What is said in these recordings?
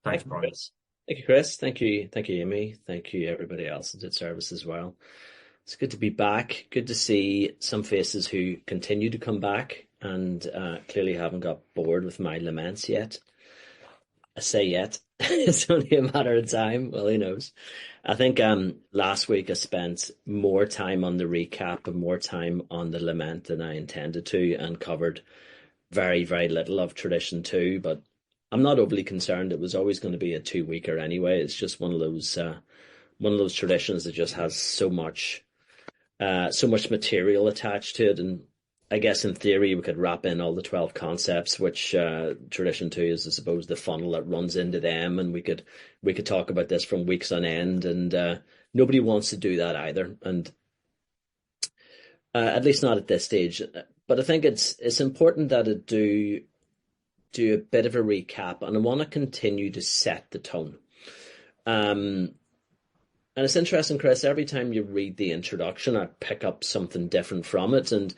Thanks, Chris. Thank you, Chris. Thank you, Amy. Thank you, everybody else that did service as well. It's good to be back. Good to see some faces who continue to come back and clearly haven't got bored with my laments yet. I say yet. It's only a matter of time. Well, who knows? I think last week I spent more time on the recap and more time on the lament than I intended to, and covered very, very little of tradition two, but I'm not overly concerned. It was always going to be a 2-weeker anyway. It's just one of those traditions that just has so much material attached to it. And I guess in theory we could wrap in all the 12 concepts, which tradition two is, I suppose, the funnel that runs into them, and we could talk about this from weeks on end, and nobody wants to do that either, and at least not at this stage. But I think it's important that I do a bit of a recap, and I want to continue to set the tone. And it's interesting, Chris, every time you read the introduction, I pick up something different from it. And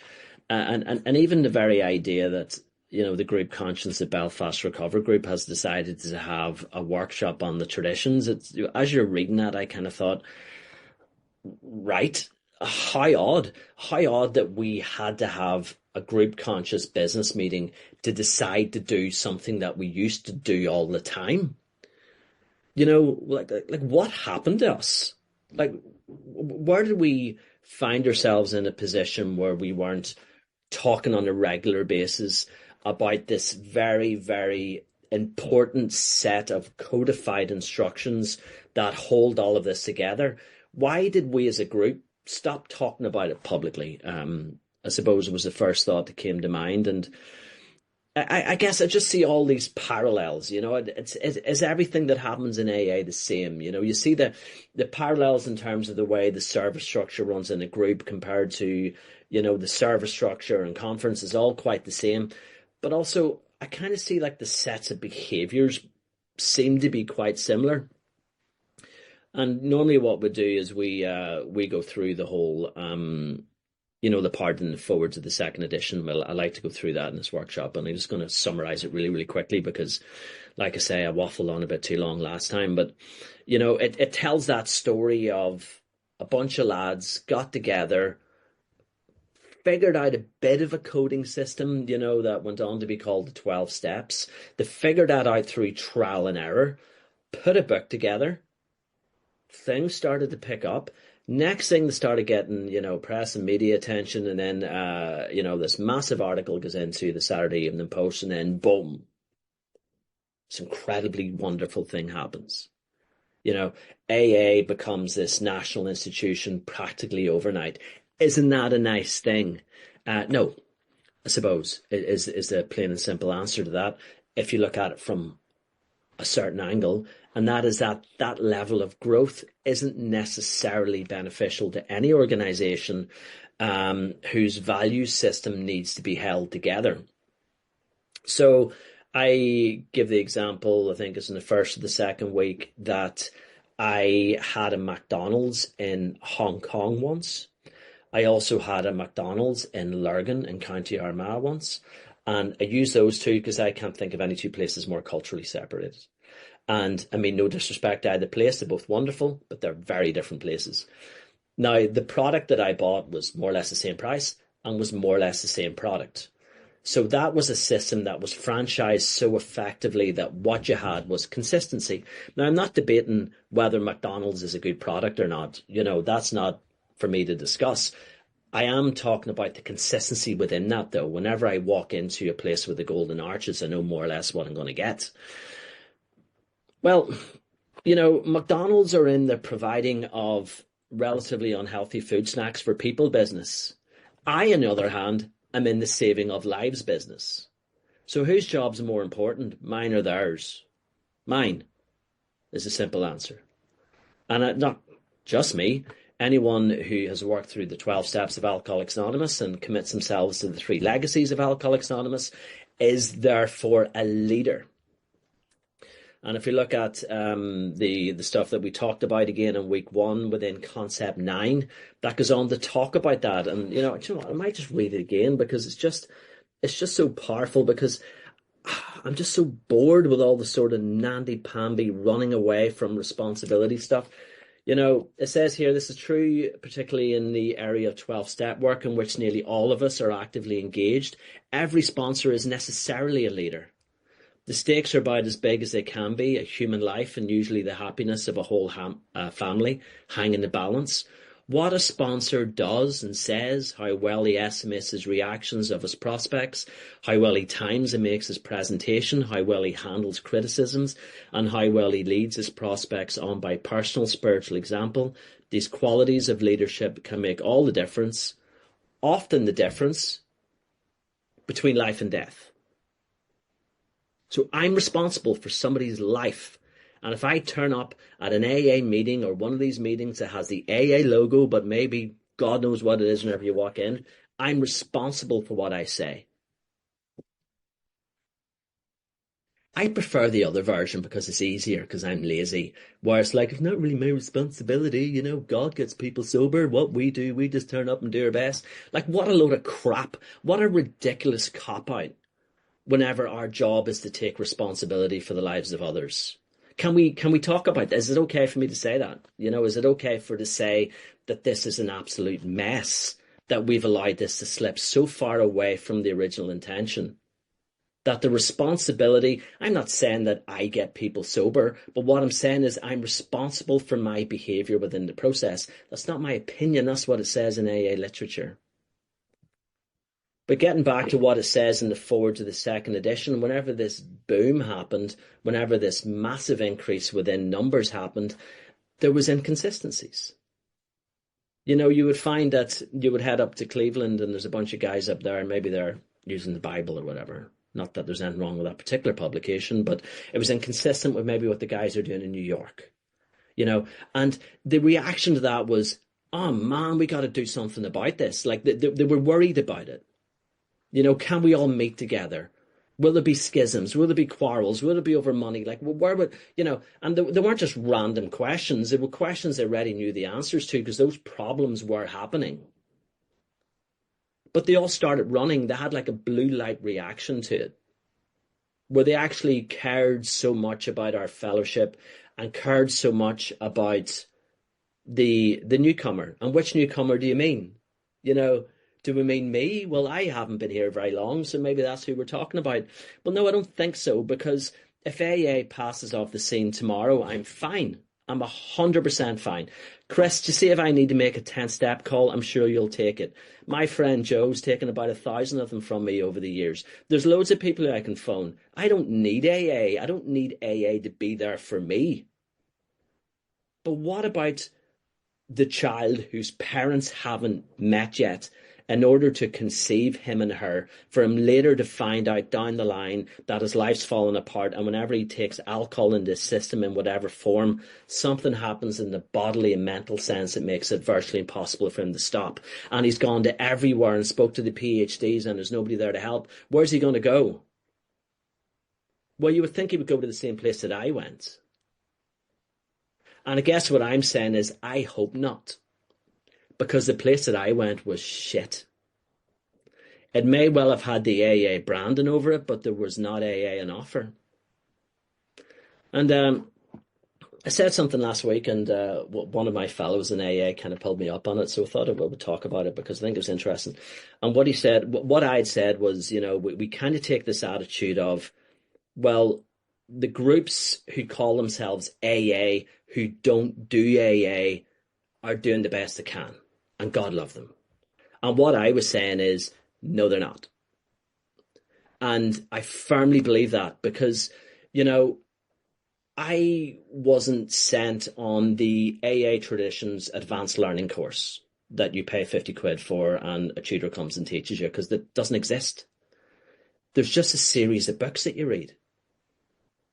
even the very idea that, the group conscience, the Belfast Recover group, has decided to have a workshop on the traditions. As you're reading that, I kind of thought, right, how odd that we had to have a group conscious business meeting to decide to do something that we used to do all the time. Like what happened to us? Like, where did we find ourselves in a position where we weren't talking on a regular basis about this very, very important set of codified instructions that hold all of this together? Why did we as a group stop talking about it publicly? I suppose it was the first thought that came to mind. And I guess I just see all these parallels. It's everything that happens in AA the same. You see the parallels in terms of the way the service structure runs in a group compared to, the service structure and conference is all quite the same. But also, I kind of see like the sets of behaviors seem to be quite similar. And normally what we do is we go through the whole the part in the forward to the second edition. Well, I like to go through that in this workshop, and I'm just going to summarize it really, really quickly because, like I say, I waffled on a bit too long last time. But, it tells that story of a bunch of lads got together, figured out a bit of a coding system, that went on to be called the 12 steps. They figured that out through trial and error, put a book together, things started to pick up. Next thing, they started getting, press and media attention, and then, this massive article goes into the Saturday Evening Post, and then boom, this incredibly wonderful thing happens. AA becomes this national institution practically overnight. Isn't that a nice thing? No, I suppose is the plain and simple answer to that. If you look at it from a certain angle, and that is that level of growth isn't necessarily beneficial to any organization whose value system needs to be held together. So I give the example, I think it's in the first or the second week, that I had a McDonald's in Hong Kong once. I also had a McDonald's in Lurgan in County Armagh once. And I use those two because I can't think of any two places more culturally separated. And I mean, no disrespect to either place, they're both wonderful, but they're very different places. Now, the product that I bought was more or less the same price and was more or less the same product. So that was a system that was franchised so effectively that what you had was consistency. Now, I'm not debating whether McDonald's is a good product or not. That's not for me to discuss. I am talking about the consistency within that, though. Whenever I walk into a place with the golden arches, I know more or less what I'm going to get. Well, McDonald's are in the providing of relatively unhealthy food snacks for people business. I, on the other hand, am in the saving of lives business. So whose job's more important, mine or theirs? Mine is a simple answer. And not just me. Anyone who has worked through the 12 steps of Alcoholics Anonymous and commits themselves to the 3 legacies of Alcoholics Anonymous is therefore a leader. And if you look at the stuff that we talked about again in week 1 within concept 9, that goes on to talk about that. And I might just read it again because it's just so powerful. Because I'm just so bored with all the sort of namby-pamby running away from responsibility stuff. It says here this is true, particularly in the area of 12-step work, in which nearly all of us are actively engaged. Every sponsor is necessarily a leader. The stakes are about as big as they can be. A human life and usually the happiness of a whole family hang in the balance. What a sponsor does and says, how well he estimates his reactions of his prospects, how well he times and makes his presentation, how well he handles criticisms, and how well he leads his prospects on by personal spiritual example. These qualities of leadership can make all the difference, often the difference between life and death. So I'm responsible for somebody's life. And if I turn up at an AA meeting or one of these meetings that has the AA logo, but maybe God knows what it is whenever you walk in, I'm responsible for what I say. I prefer the other version because it's easier, because I'm lazy. Where it's like, it's not really my responsibility, God gets people sober. What we do, we just turn up and do our best. Like, what a load of crap. What a ridiculous cop-out whenever our job is to take responsibility for the lives of others. Can we talk about this? Is it okay for me to say that? Is it okay to say that this is an absolute mess, that we've allowed this to slip so far away from the original intention? That the responsibility, I'm not saying that I get people sober, but what I'm saying is I'm responsible for my behavior within the process. That's not my opinion. That's what it says in AA literature. But getting back to what it says in the foreword to the second edition, whenever this boom happened, whenever this massive increase within numbers happened, there was inconsistencies. You would find that you would head up to Cleveland and there's a bunch of guys up there and maybe they're using the Bible or whatever. Not that there's anything wrong with that particular publication, but it was inconsistent with maybe what the guys are doing in New York. And the reaction to that was, oh man, we got to do something about this. Like they were worried about it. Can we all meet together? Will there be schisms? Will there be quarrels? Will it be over money? Like, where would, and they weren't just random questions. They were questions they already knew the answers to because those problems were happening. But they all started running. They had like a blue light reaction to it, where they actually cared so much about our fellowship and cared so much about the newcomer. And which newcomer do you mean? Do we mean me? Well, I haven't been here very long, so maybe that's who we're talking about. Well, no, I don't think so, because if AA passes off the scene tomorrow, I'm fine. I'm 100% fine. Chris, do you see if I need to make a 10-step call? I'm sure you'll take it. My friend Joe's taken about 1,000 of them from me over the years. There's loads of people who I can phone. I don't need AA. I don't need AA to be there for me. But what about the child whose parents haven't met yet, in order to conceive him and her, for him later to find out down the line that his life's fallen apart, and whenever he takes alcohol in this system in whatever form, something happens in the bodily and mental sense that makes it virtually impossible for him to stop. And he's gone to everywhere and spoke to the PhDs and there's nobody there to help. Where's he going to go? Well, you would think he would go to the same place that I went. And I guess what I'm saying is, I hope not. Because the place that I went was shit. It may well have had the AA branding over it, but there was not AA in offer. And I said something last week, and one of my fellows in AA kind of pulled me up on it, so I thought I would talk about it because I think it was interesting. And what he said, what I had said was, we kind of take this attitude of, well, the groups who call themselves AA, who don't do AA, are doing the best they can. And God love them. And what I was saying is, no, they're not. And I firmly believe that because, I wasn't sent on the AA Traditions Advanced Learning course that you pay 50 quid for and a tutor comes and teaches you, because that doesn't exist. There's just a series of books that you read.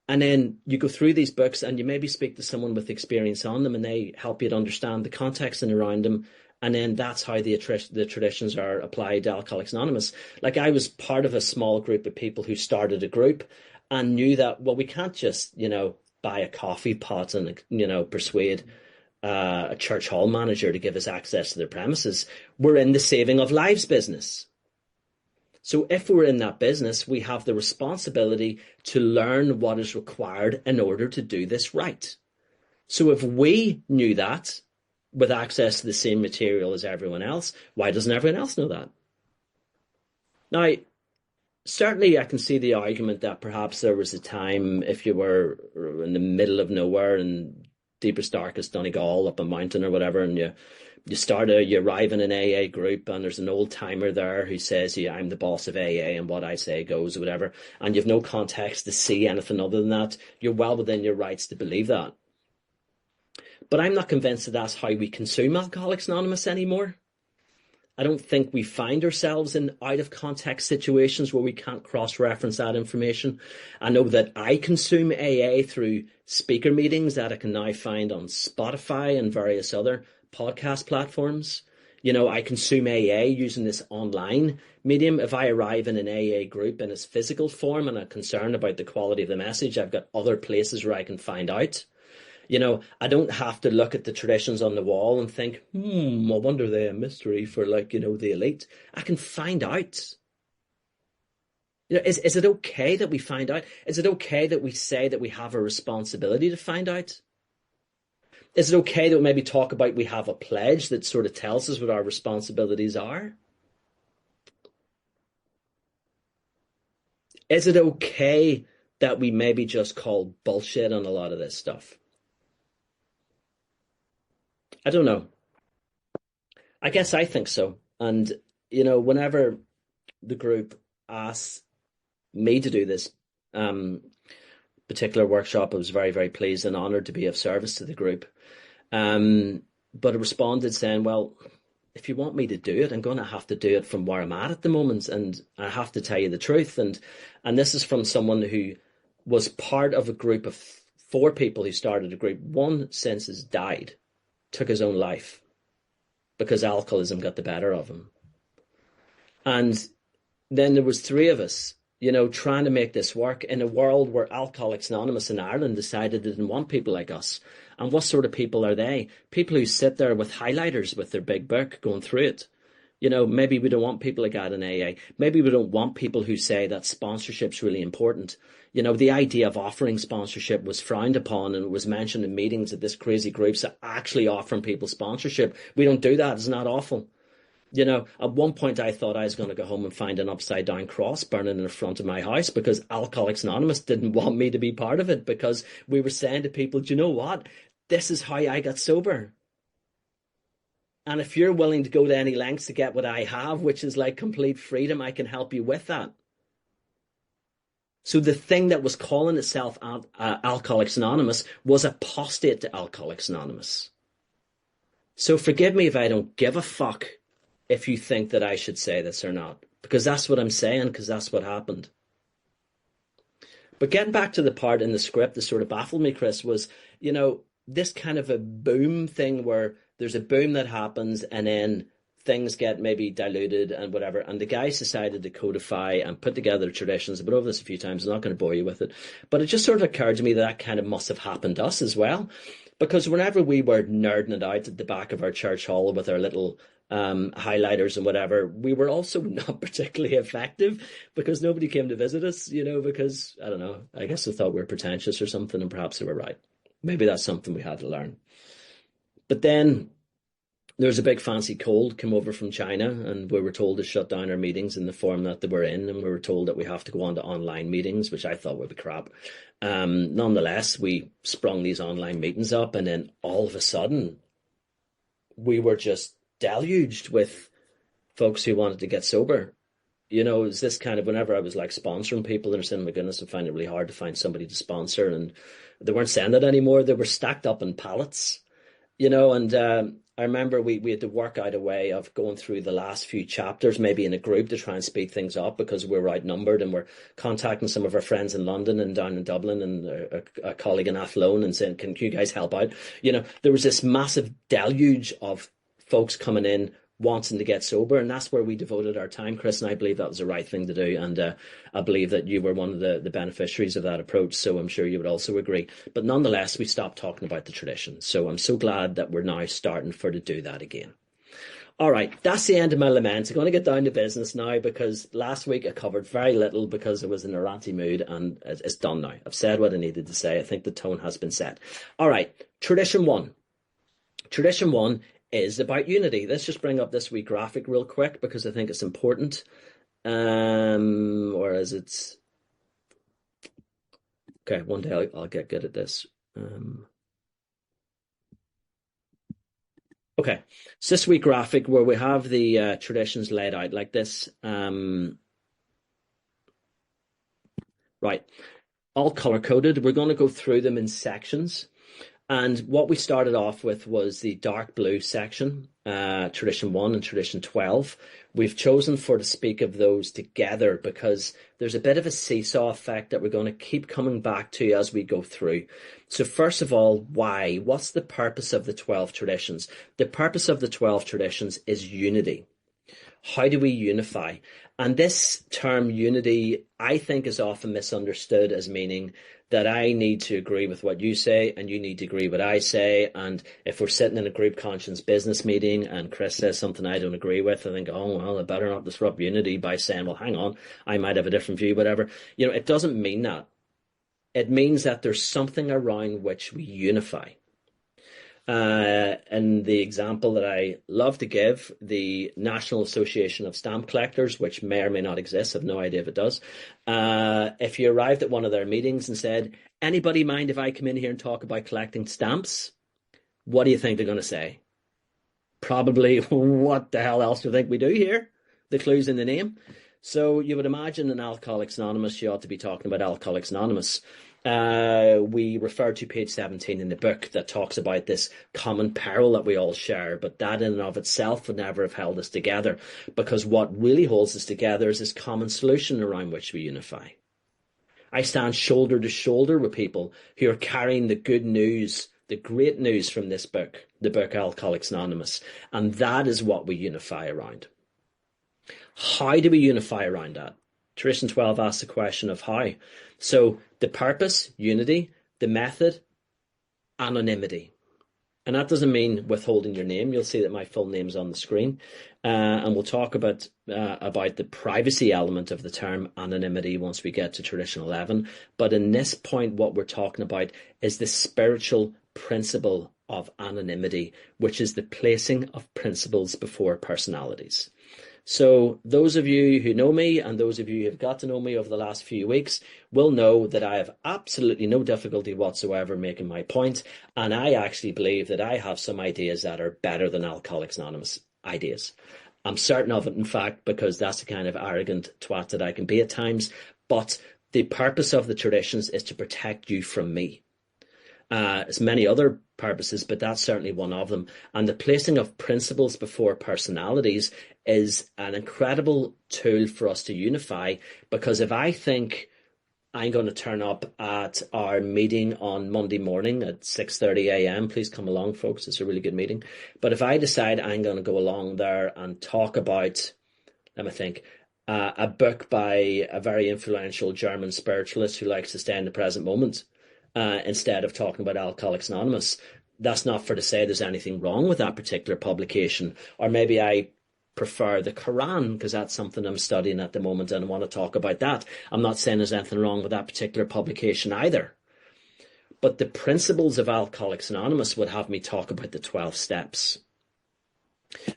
And then you go through these books and you maybe speak to someone with experience on them and they help you to understand the context and around them. And then that's how the traditions are applied to Alcoholics Anonymous. Like, I was part of a small group of people who started a group and knew that, well, we can't just, buy a coffee pot and, persuade a church hall manager to give us access to their premises. We're in the saving of lives business. So if we're in that business, we have the responsibility to learn what is required in order to do this right. So if we knew that with access to the same material as everyone else, why doesn't everyone else know that? Now, certainly I can see the argument that perhaps there was a time if you were in the middle of nowhere and deepest, darkest Donegal up a mountain or whatever, and you arrive in an AA group and there's an old timer there who says, yeah, I'm the boss of AA and what I say goes or whatever, and you've no context to see anything other than that, you're well within your rights to believe that. But I'm not convinced that that's how we consume Alcoholics Anonymous anymore. I don't think we find ourselves in out of context situations where we can't cross-reference that information. I know that I consume AA through speaker meetings that I can now find on Spotify and various other podcast platforms. I consume AA using this online medium. If I arrive in an AA group in its physical form and I'm concerned about the quality of the message, I've got other places where I can find out. I don't have to look at the traditions on the wall and think, I wonder they're a mystery for the elite. I can find out. Is it okay that we find out? Is it okay that we say that we have a responsibility to find out? Is it okay that we maybe talk about we have a pledge that sort of tells us what our responsibilities are? Is it okay that we maybe just call bullshit on a lot of this stuff? I don't know. I guess I think so. And, whenever the group asks me to do this particular workshop, I was very, very pleased and honored to be of service to the group. But I responded saying, well, if you want me to do it, I'm going to have to do it from where I'm at the moment. And I have to tell you the truth. And this is from someone who was part of a group of 4 people who started a group. One since has died. Took his own life because alcoholism got the better of him. And then there was 3 of us, trying to make this work in a world where Alcoholics Anonymous in Ireland decided they didn't want people like us. And what sort of people are they? People who sit there with highlighters with their big book going through it. Maybe we don't want people like that in AA. Maybe we don't want people who say that sponsorship's really important. The idea of offering sponsorship was frowned upon, and it was mentioned in meetings that this crazy groups are actually offering people sponsorship. We don't do that. It's not awful. At one point I thought I was going to go home and find an upside down cross burning in the front of my house because Alcoholics Anonymous didn't want me to be part of it, because we were saying to people, do you know what? This is how I got sober. And if you're willing to go to any lengths to get what I have, which is like complete freedom, I can help you with that. So the thing that was calling itself Alcoholics Anonymous was apostate to Alcoholics Anonymous. So forgive me if I don't give a fuck if you think that I should say this or not, because that's what I'm saying, because that's what happened. But getting back to the part in the script that sort of baffled me, Chris, was, this kind of a boom thing where there's a boom that happens and then things get maybe diluted and whatever. And the guys decided to codify and put together traditions. I've been over this a few times. I'm not going to bore you with it. But it just sort of occurred to me that kind of must have happened to us as well. Because whenever we were nerding it out at the back of our church hall with our little highlighters and whatever, we were also not particularly effective because nobody came to visit us, because, I don't know, I guess they thought we were pretentious or something, and perhaps they were right. Maybe that's something we had to learn. But then there's a big fancy cold come over from China, and we were told to shut down our meetings in the form that they were in, and we were told that we have to go on to online meetings, which I thought would be crap. Nonetheless, we sprung these online meetings up, and then all of a sudden, we were just deluged with folks who wanted to get sober. It was this kind of, whenever I was like sponsoring people, and they're saying, my goodness, I find it really hard to find somebody to sponsor, and they weren't saying that anymore. They were stacked up in pallets, and I remember we had to work out a way of going through the last few chapters, maybe in a group, to try and speed things up because we were outnumbered, and we're contacting some of our friends in London and down in Dublin and a colleague in Athlone and saying, can you guys help out? There was this massive deluge of folks coming in wanting to get sober, and that's where we devoted our time, Chris, and I believe that was the right thing to do, and I believe that you were one of the beneficiaries of that approach, so I'm sure you would also agree. But nonetheless, we stopped talking about the tradition, so I'm so glad that we're now starting to do that again. All right, that's the end of my lament. I'm going to get down to business now because last week I covered very little because I was in a ranty mood, and it's done now. I've said what I needed to say. I think the tone has been set. All right, tradition one. Tradition one is about unity. Let's just bring up this wee graphic real quick because I think it's important. Whereas it's okay. One day I'll get good at this. Okay, so this wee graphic where we have the traditions laid out like this. Right, all color coded. We're going to go through them in sections. And what we started off with was the dark blue section, tradition 1 and tradition 12. We've chosen for to speak of those together because there's a bit of a seesaw effect that we're going to keep coming back to as we go through. So first of all, why? What's the purpose of the 12 traditions? The purpose of the 12 traditions is unity. How do we unify? And this term unity, I think, is often misunderstood as meaning that I need to agree with what you say and you need to agree with what I say. And if we're sitting in a group conscience business meeting and Chris says something I don't agree with, I think, oh, well, I better not disrupt unity by saying, well, hang on, I might have a different view, whatever. You know, it doesn't mean that. It means that there's something around which we unify. And the example that I love to give, the National Association of Stamp Collectors, which may or may not exist, I have no idea if it does. If you arrived at one of their meetings and said, anybody mind if I come in here and talk about collecting stamps? What do you think they're going to say? Probably, what the hell else do you think we do here? The clue's in the name. So you would imagine in Alcoholics Anonymous, you ought to be talking about Alcoholics Anonymous. We refer to page 17 in the book that talks about this common peril that we all share, but that in and of itself would never have held us together, because what really holds us together is this common solution around which we unify. I stand shoulder to shoulder with people who are carrying the good news, the great news from this book, the book Alcoholics Anonymous, and that is what we unify around. How do we unify around that? Tradition 12 asks the question of how. So the purpose, unity; the method, anonymity. And that doesn't mean withholding your name. You'll see that my full name's on the screen. And we'll talk about the privacy element of the term anonymity once we get to tradition 11. But in this point, what we're talking about is the spiritual principle of anonymity, which is the placing of principles before personalities. So those of you who know me and those of you who have got to know me over the last few weeks will know that I have absolutely no difficulty whatsoever making my point. And I actually believe that I have some ideas that are better than Alcoholics Anonymous ideas. I'm certain of it, in fact, because that's the kind of arrogant twat that I can be at times. But the purpose of the traditions is to protect you from me. There's many other purposes, but that's certainly one of them. And the placing of principles before personalities is an incredible tool for us to unify, because if I think I'm going to turn up at our meeting on Monday morning at 6:30 a.m., please come along, folks. It's a really good meeting. But if I decide I'm going to go along there and talk about, let me think, a book by a very influential German spiritualist who likes to stay in the present moment, instead of talking about Alcoholics Anonymous, that's not for to say there's anything wrong with that particular publication. Or maybe I prefer the Quran because that's something I'm studying at the moment and I want to talk about that. I'm not saying there's anything wrong with that particular publication either. But the principles of Alcoholics Anonymous would have me talk about the 12 steps.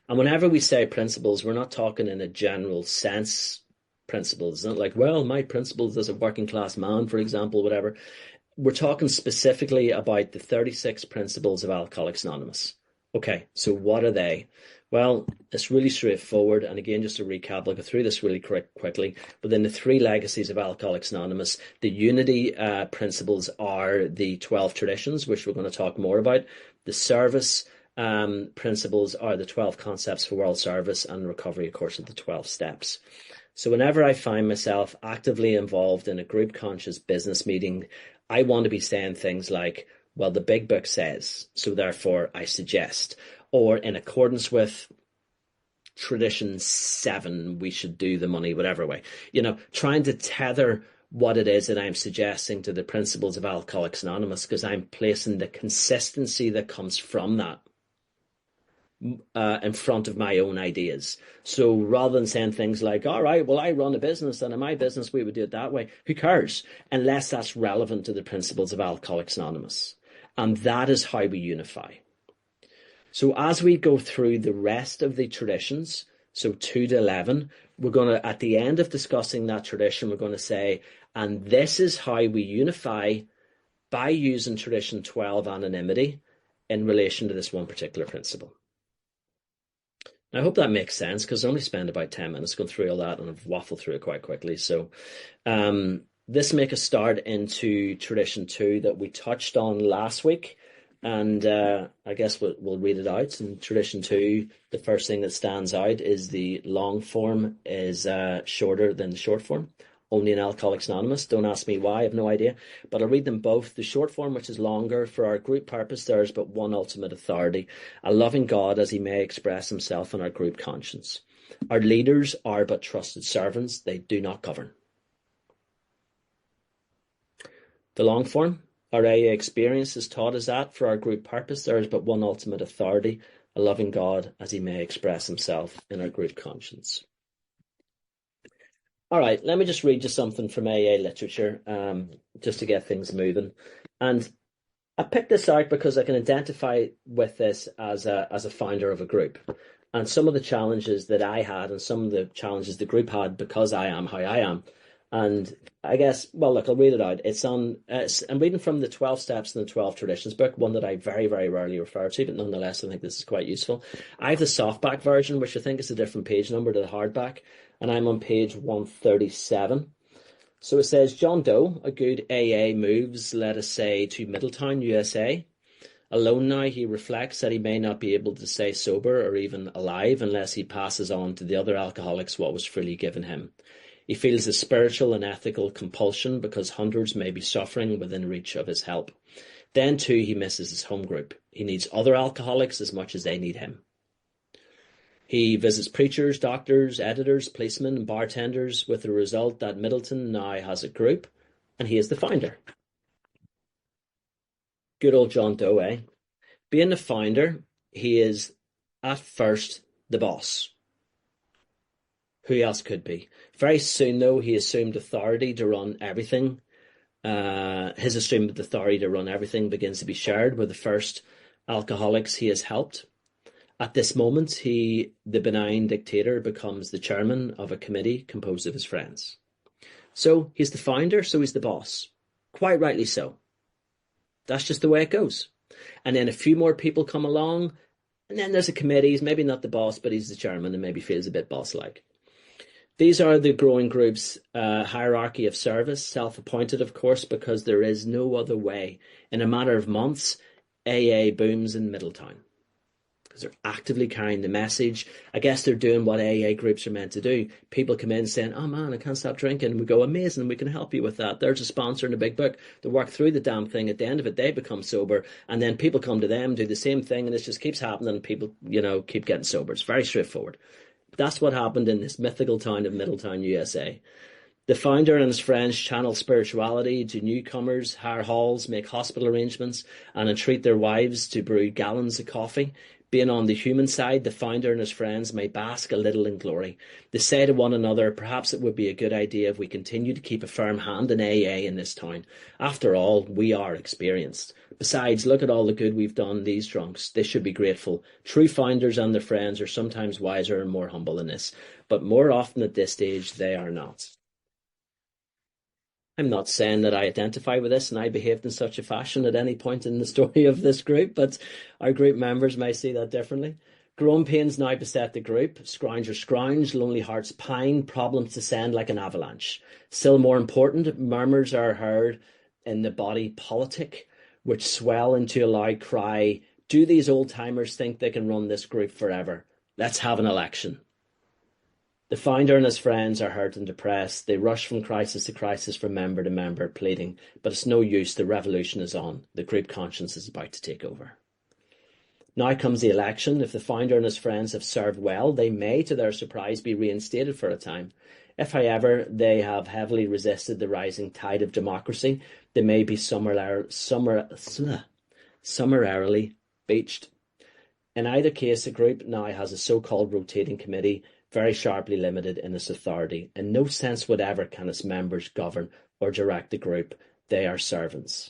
And whenever we say principles, we're not talking in a general sense principles. It's not like, well, my principles as a working class man, for example, whatever. We're talking specifically about the 36 principles of Alcoholics Anonymous. Okay, so what are they? Well, it's really straightforward. And again, just to recap, I'll go through this really quickly. Within the 3 legacies of Alcoholics Anonymous, the unity principles are the 12 traditions, which we're going to talk more about. The service principles are the 12 concepts for world service, and recovery, of course, are the 12 steps. So whenever I find myself actively involved in a group conscious business meeting, I want to be saying things like, well, the big book says, so therefore I suggest, or in accordance with tradition 7, we should do the money, whatever way, trying to tether what it is that I'm suggesting to the principles of Alcoholics Anonymous, because I'm placing the consistency that comes from that. in front of my own ideas. So rather than saying things like, all right, well, I run a business and in my business we would do it that way, who cares? Unless that's relevant to the principles of Alcoholics Anonymous. And that is how we unify. So as we go through the rest of the traditions, so 2 to 11, we're going to, at the end of discussing that tradition, we're going to say, and this is how we unify by using tradition 12, anonymity, in relation to this one particular principle. I hope that makes sense, because I only spend about 10 minutes going through all that and I've waffled through it quite quickly. So this make a start into tradition 2 that we touched on last week. And I guess we'll read it out. In tradition 2, the first thing that stands out is the long form is shorter than the short form. Only in Alcoholics Anonymous. Don't ask me why, I have no idea. But I'll read them both. The short form, which is longer, for our group purpose, there is but one ultimate authority, a loving God as he may express himself in our group conscience. Our leaders are but trusted servants. They do not govern. The long form, our AA experience has taught us that for our group purpose, there is but one ultimate authority, a loving God as he may express himself in our group conscience. All right, let me just read you something from AA literature, just to get things moving. And I picked this out because I can identify with this as a founder of a group. And some of the challenges that I had and some of the challenges the group had because I am how I am. And I guess, well, look, I'll read it out. I'm reading from the 12 Steps and the 12 Traditions book, one that I very, very rarely refer to, but nonetheless, I think this is quite useful. I have the softback version, which I think is a different page number to the hardback, and I'm on page 137. So it says, John Doe, a good AA, moves, let us say, to Middletown, USA. Alone now, he reflects that he may not be able to stay sober or even alive unless he passes on to the other alcoholics what was freely given him. He feels a spiritual and ethical compulsion because hundreds may be suffering within reach of his help. Then, too, he misses his home group. He needs other alcoholics as much as they need him. He visits preachers, doctors, editors, policemen, and bartenders with the result that Middleton now has a group, and he is the founder. Good old John Doe, eh? Being the founder, he is, at first, the boss. Who else could be? Very soon, though, he assumed authority to run everything. His assumed authority to run everything begins to be shared with the first alcoholics he has helped. At this moment, the benign dictator, becomes the chairman of a committee composed of his friends. So he's the founder, so he's the boss. Quite rightly so. That's just the way it goes. And then a few more people come along, and then there's a committee. He's maybe not the boss, but he's the chairman and maybe feels a bit boss-like. These are the growing group's hierarchy of service, self-appointed, of course, because there is no other way. In a matter of months, AA booms in Middletown because they're actively carrying the message. I guess they're doing what AA groups are meant to do. People come in saying, oh man, I can't stop drinking. And we go, amazing, we can help you with that. There's a sponsor in a big book. They work through the damn thing. At the end of it, they become sober. And then people come to them, do the same thing, and it just keeps happening. And people, keep getting sober. It's very straightforward. That's what happened in this mythical town of Middletown, USA. The founder and his friends channel spirituality to newcomers, hire halls, make hospital arrangements, and entreat their wives to brew gallons of coffee. Being on the human side, the founder and his friends may bask a little in glory. They say to one another, perhaps it would be a good idea if we continue to keep a firm hand in AA in this town. After all, we are experienced. Besides, look at all the good we've done these drunks. They should be grateful. True founders and their friends are sometimes wiser and more humble than this, but more often at this stage, they are not. I'm not saying that I identify with this and I behaved in such a fashion at any point in the story of this group, but our group members may see that differently. Growing pains now beset the group. Scrounge or scrounge, lonely hearts pine, problems descend like an avalanche. Still more important, murmurs are heard in the body politic, which swell into a loud cry, do these old-timers think they can run this group forever? Let's have an election. The founder and his friends are hurt and depressed. They rush from crisis to crisis, from member to member, pleading, but it's no use, the revolution is on. The group conscience is about to take over. Now comes the election. If the founder and his friends have served well, they may, to their surprise, be reinstated for a time. If, however, they have heavily resisted the rising tide of democracy, they may be summarily beached. In either case, the group now has a so-called rotating committee, very sharply limited in its authority. In no sense whatever can its members govern or direct the group. They are servants.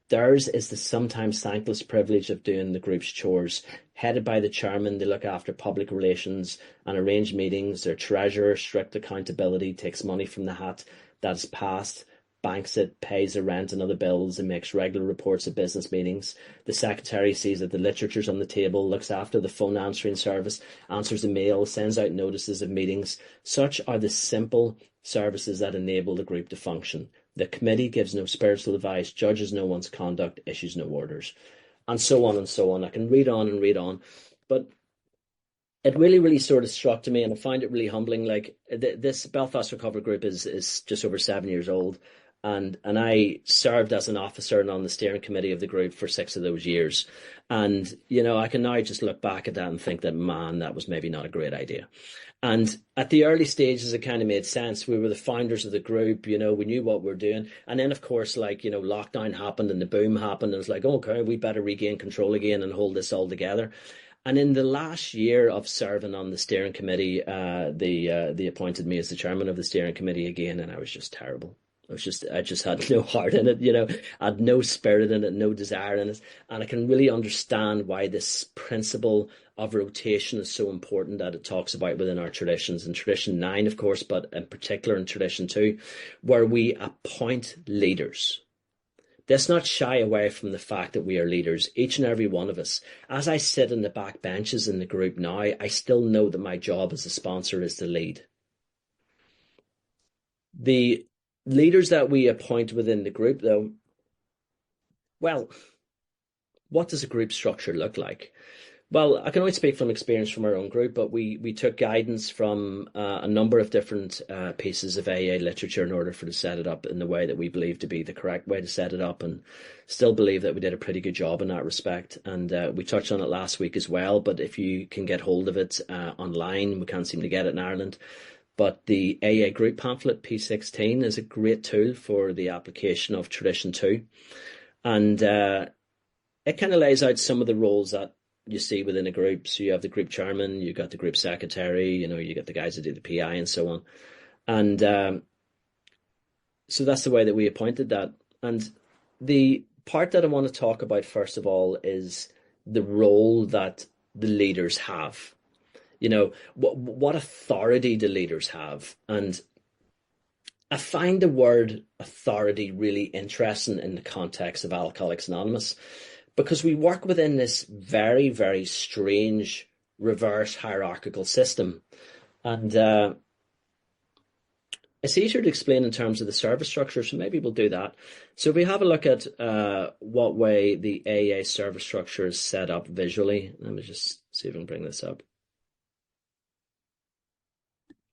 Theirs is the sometimes thankless privilege of doing the group's chores. Headed by the chairman, they look after public relations and arrange meetings. Their treasurer, strict accountability, takes money from the hat that is passed, banks it, pays the rent and other bills, and makes regular reports at business meetings. The secretary sees that the literature's on the table, looks after the phone answering service, answers the mail, sends out notices of meetings. Such are the simple services that enable the group to function. The committee gives no spiritual advice, judges no one's conduct, issues no orders, and so on and so on. I can read on and read on, but it really, really sort of struck to me, and I find it really humbling. Like this Belfast Recovery Group is just over 7 years old, and I served as an officer and on the steering committee of the group for 6 of those years. And I can now just look back at that and think that, man, that was maybe not a great idea. And at the early stages, it kind of made sense. We were the founders of the group, we knew what we were doing. And then, of course, lockdown happened and the boom happened. And it was like, okay, we better regain control again and hold this all together. And in the last year of serving on the steering committee, they appointed me as the chairman of the steering committee again, and I was just terrible. I just had no heart in it, I had no spirit in it, no desire in it. And I can really understand why this principle of rotation is so important that it talks about within our traditions. In tradition 9, of course, but in particular in tradition 2, where we appoint leaders. Let's not shy away from the fact that we are leaders, each and every one of us. As I sit in the back benches in the group now, I still know that my job as a sponsor is to lead. The leaders that we appoint within the group, though, well, what does a group structure look like? Well, I can only speak from experience from our own group, but we took guidance from a number of different pieces of AA literature in order to set it up in the way that we believe to be the correct way to set it up, and still believe that we did a pretty good job in that respect. And we touched on it last week as well, but if you can get hold of it online, we can't seem to get it in Ireland. But the AA group pamphlet, P16, is a great tool for the application of Tradition 2. And it kind of lays out some of the roles that you see within a group. So you have the group chairman, you got the group secretary, you got the guys that do the PI and so on. And so that's the way that we appointed that. And the part that I want to talk about, first of all, is the role that the leaders have. What authority do leaders have? And I find the word authority really interesting in the context of Alcoholics Anonymous, because we work within this very, very strange reverse hierarchical system. And it's easier to explain in terms of the service structure, so maybe we'll do that. So if we have a look at what way the AA service structure is set up visually, let me just see if I can bring this up.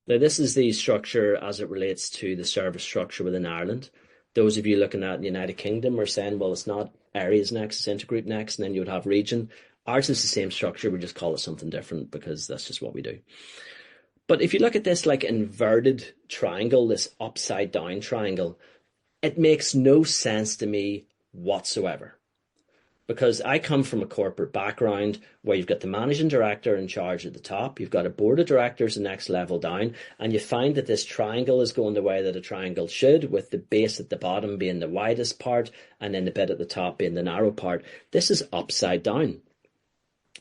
Now, this is the structure as it relates to the service structure within Ireland. Those of you looking at the United Kingdom are saying, well, it's not areas next, it's intergroup next, and then you would have region. Ours is the same structure, we just call it something different because that's just what we do. But if you look at this like inverted triangle, this upside down triangle, it makes no sense to me whatsoever. Because I come from a corporate background where you've got the managing director in charge at the top, you've got a board of directors the next level down, and you find that this triangle is going the way that a triangle should, with the base at the bottom being the widest part, and then the bit at the top being the narrow part. This is upside down.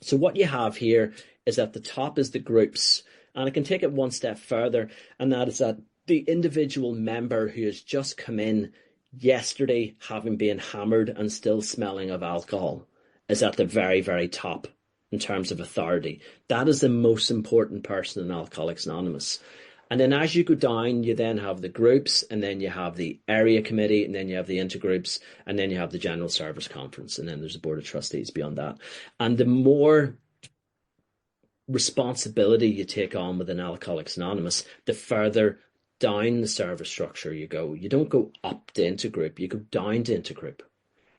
So what you have here is that the top is the groups, and I can take it one step further, and that is that the individual member who has just come in yesterday, having been hammered and still smelling of alcohol, is at the very, very top in terms of authority. That is the most important person in Alcoholics Anonymous. And then as you go down, you then have the groups, and then you have the area committee, and then you have the intergroups, and then you have the general service conference, and then there's a board of trustees beyond that. And the more responsibility you take on within Alcoholics Anonymous, the further down the service structure you go. You don't go up to intergroup, you go down to intergroup.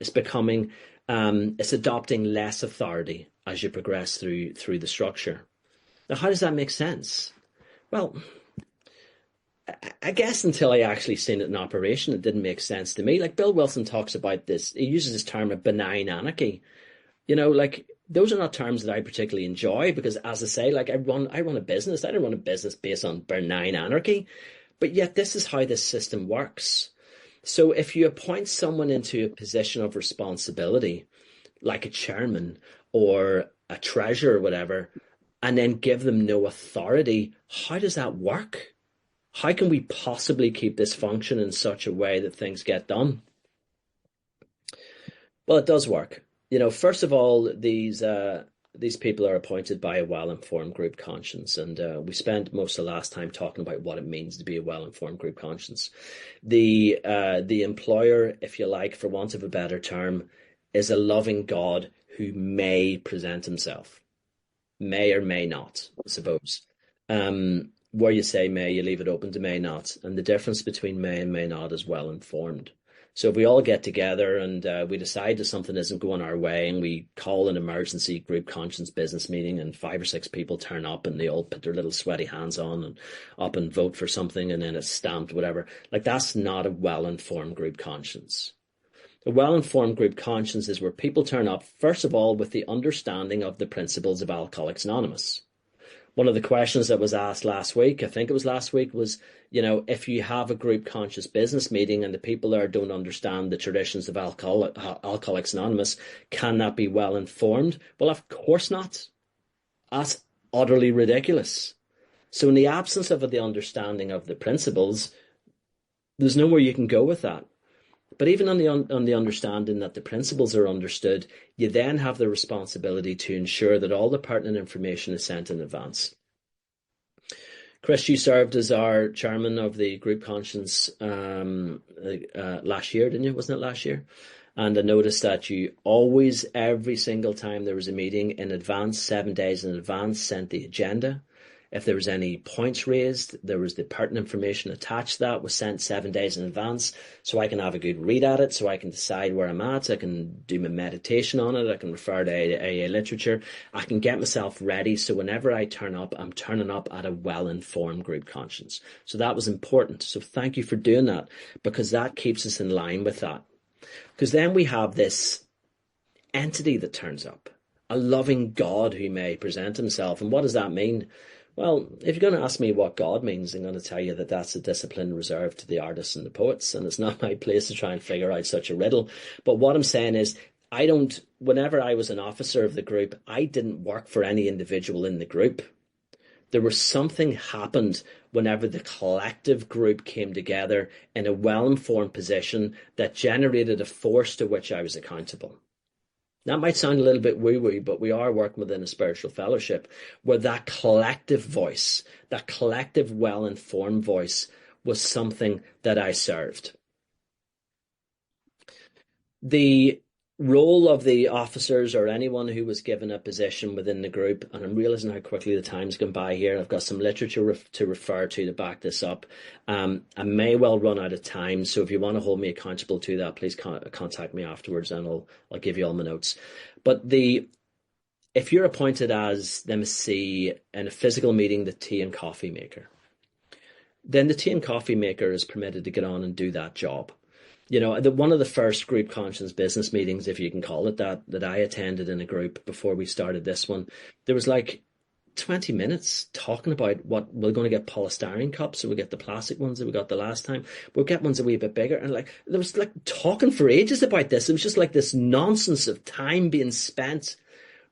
It's becoming, it's adopting less authority as you progress through the structure. Now, how does that make sense? Well, I guess until I actually seen it in operation, it didn't make sense to me. Like Bill Wilson talks about this, he uses this term of benign anarchy. those are not terms that I particularly enjoy because, as I say, like I run a business. I don't run a business based on benign anarchy, but yet this is how this system works. So if you appoint someone into a position of responsibility, like a chairman or a treasurer or whatever, and then give them no authority, how does that work? How can we possibly keep this function in such a way that things get done? Well, it does work. First of all, these people are appointed by a well-informed group conscience, and we spent most of the last time talking about what it means to be a well-informed group conscience. The employer, if you like, for want of a better term, is a loving God who may present himself, may or may not, I suppose. Where you say may, you leave it open to may not, and the difference between may and may not is well informed. So if we all get together and we decide that something isn't going our way and we call an emergency group conscience business meeting and 5 or 6 people turn up and they all put their little sweaty hands on and up and vote for something and then it's stamped, whatever, like that's not a well-informed group conscience. A well-informed group conscience is where people turn up, first of all, with the understanding of the principles of Alcoholics Anonymous. One of the questions that was asked last week, I think it was last week, was, if you have a group conscious business meeting and the people there don't understand the traditions of Alcoholics Anonymous, can that be well informed? Well, of course not. That's utterly ridiculous. So in the absence of the understanding of the principles, there's nowhere you can go with that. But even on the understanding that the principles are understood, you then have the responsibility to ensure that all the pertinent information is sent in advance. Chris, you served as our chairman of the group conscience last year, didn't you? Wasn't it last year? And I noticed that you always, every single time there was a meeting in advance, 7 days in advance, sent the agenda. If there was any points raised, there was the pertinent information attached to that was sent 7 days in advance so I can have a good read at it, so I can decide where I'm at. I can do my meditation on it. I can refer to AA literature. I can get myself ready so whenever I turn up, I'm turning up at a well-informed group conscience. So that was important. So thank you for doing that because that keeps us in line with that. Because then we have this entity that turns up, a loving God who may present himself. And what does that mean? Well, if you're going to ask me what God means, I'm going to tell you that that's a discipline reserved to the artists and the poets, and it's not my place to try and figure out such a riddle. But what I'm saying is, whenever I was an officer of the group, I didn't work for any individual in the group. There was something happened whenever the collective group came together in a well-informed position that generated a force to which I was accountable. That might sound a little bit woo-woo, but we are working within a spiritual fellowship where that collective voice, that collective well-informed voice was something that I served. The role of the officers or anyone who was given a position within the group, and I'm realizing how quickly the time's gone by here. I've got some literature to refer to back this up. I may well run out of time, so if you want to hold me accountable to that, please contact me afterwards, and I'll give you all my notes. But if you're appointed as, let me see, in a physical meeting, the tea and coffee maker, then the tea and coffee maker is permitted to get on and do that job. One of the first group conscience business meetings, if you can call it that I attended in a group before we started this one, there was like 20 minutes talking about what we're going to get polystyrene cups, or we get the plastic ones that we got the last time. We'll get ones a wee bit bigger. And there was talking for ages about this. It was just like this nonsense of time being spent.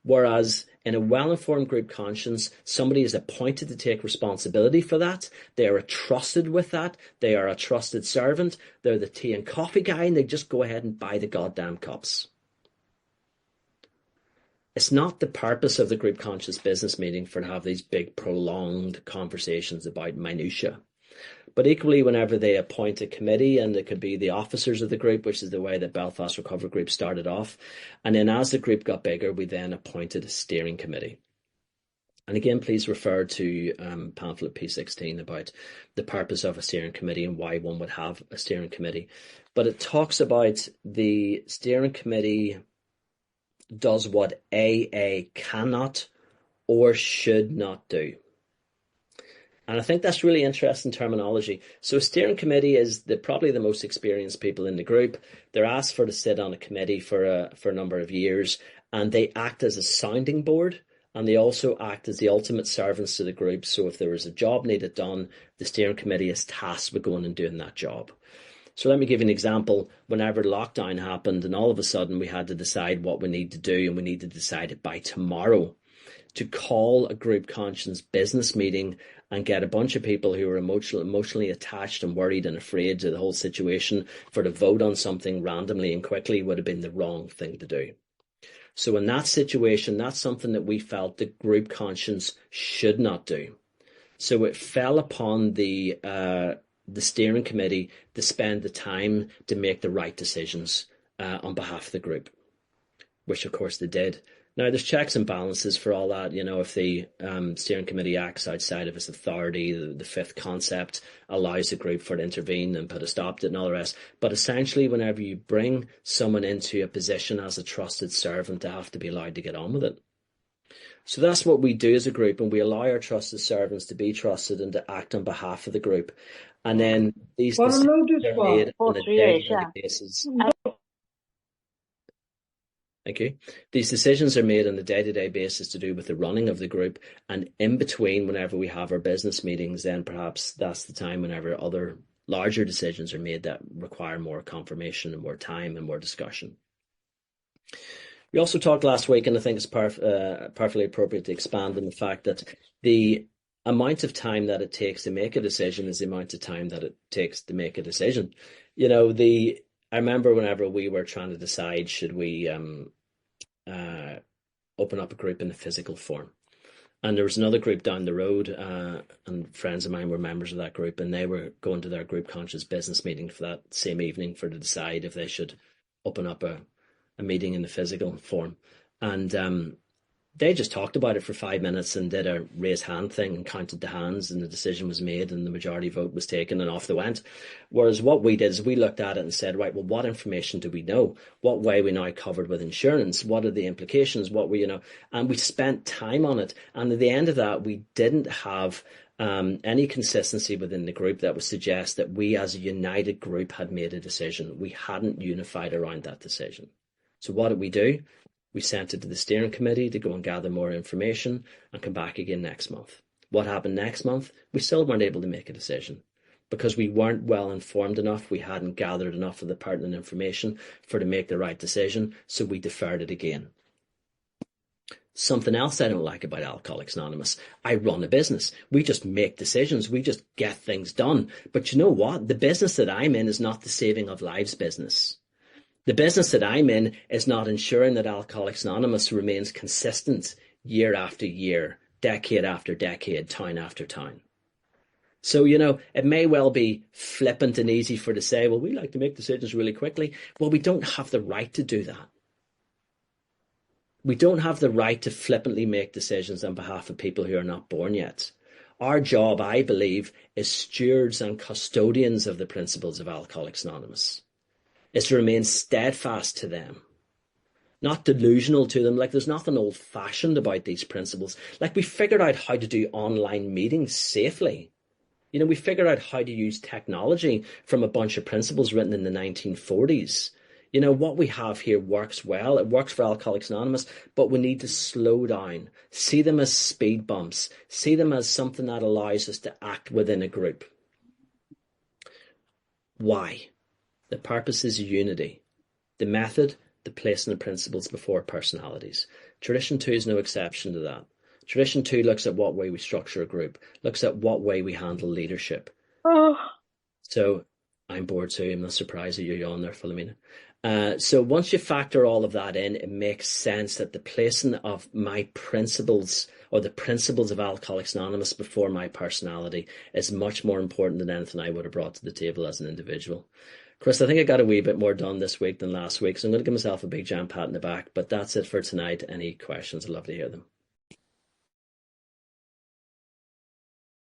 Whereas in a well-informed group conscience, somebody is appointed to take responsibility for that. They are trusted with that. They are a trusted servant. They're the tea and coffee guy, and they just go ahead and buy the goddamn cups. It's not the purpose of the group conscious business meeting to have these big prolonged conversations about minutiae. But equally, whenever they appoint a committee, and it could be the officers of the group, which is the way that Belfast Recovery Group started off. And then as the group got bigger, we then appointed a steering committee. And again, please refer to pamphlet P16 about the purpose of a steering committee and why one would have a steering committee. But it talks about the steering committee does what AA cannot or should not do. And I think that's really interesting terminology. So steering committee is probably the most experienced people in the group. They're asked for to sit on a committee for a number of years, and they act as a sounding board, and they also act as the ultimate servants to the group. So if there is a job needed done, the steering committee is tasked with going and doing that job. So let me give you an example. Whenever lockdown happened and all of a sudden we had to decide what we need to do, and we need to decide it by tomorrow, to call a group conscience business meeting and get a bunch of people who are emotionally attached and worried and afraid to the whole situation for to vote on something randomly and quickly would have been the wrong thing to do. So in that situation, that's something that we felt the group conscience should not do. So it fell upon the steering committee to spend the time to make the right decisions on behalf of the group, which of course they did. Now, there's checks and balances for all that. You know, if the steering committee acts outside of its authority, the fifth concept allows the group for to intervene and put a stop to it and all the rest. But essentially, whenever you bring someone into a position as a trusted servant, they have to be allowed to get on with it. So that's what we do as a group, and we allow our trusted servants to be trusted and to act on behalf of the group. And then these decisions are made on a day-to-day basis. Thank you. These decisions are made on a day-to-day basis to do with the running of the group, and in between, whenever we have our business meetings, then perhaps that's the time whenever other larger decisions are made that require more confirmation and more time and more discussion. We also talked last week, and I think it's perfectly appropriate to expand on the fact that the amount of time that it takes to make a decision is the amount of time that it takes to make a decision. You know, I remember whenever we were trying to decide, should we open up a group in a physical form. And there was another group down the road, and friends of mine were members of that group, and they were going to their group conscious business meeting for that same evening for to decide if they should open up a meeting in the physical form. And they just talked about it for 5 minutes and did a raise hand thing and counted the hands, and the decision was made and the majority vote was taken and off they went. Whereas what we did is we looked at it and said, right, well, what information do we know? What way are we now covered with insurance? What are the implications? And we spent time on it. And at the end of that, we didn't have any consistency within the group that would suggest that we as a united group had made a decision. We hadn't unified around that decision. So what did we do? We sent it to the steering committee to go and gather more information and come back again next month. What happened next month? We still weren't able to make a decision because we weren't well informed enough. We hadn't gathered enough of the pertinent information to make the right decision. So we deferred it again. Something else I don't like about Alcoholics Anonymous. I run a business. We just make decisions. We just get things done. But you know what? The business that I'm in is not the saving of lives business. The business that I'm in is not ensuring that Alcoholics Anonymous remains consistent year after year, decade after decade, town after town. So, you know, it may well be flippant and easy to say, well, we like to make decisions really quickly. Well, we don't have the right to do that. We don't have the right to flippantly make decisions on behalf of people who are not born yet. Our job, I believe, is stewards and custodians of the principles of Alcoholics Anonymous. Is to remain steadfast to them, not delusional to them. Like, there's nothing old-fashioned about these principles. Like, we figured out how to do online meetings safely. You know, we figured out how to use technology from a bunch of principles written in the 1940s. You know, what we have here works well. It works for Alcoholics Anonymous, but we need to slow down, see them as speed bumps, see them as something that allows us to act within a group. Why? The purpose is unity. The method, the place and the principles before personalities. Tradition 2 is no exception to that. Tradition 2 looks at what way we structure a group, looks at what way we handle leadership. So I'm bored too. I'm not surprised that you're on there, Philomena. So once you factor all of that in, it makes sense that the placing of my principles or the principles of Alcoholics Anonymous before my personality is much more important than anything I would have brought to the table as an individual. Chris, I think I got a wee bit more done this week than last week, so I'm going to give myself a big giant pat in the back, but that's it for tonight. Any questions? I'd love to hear them.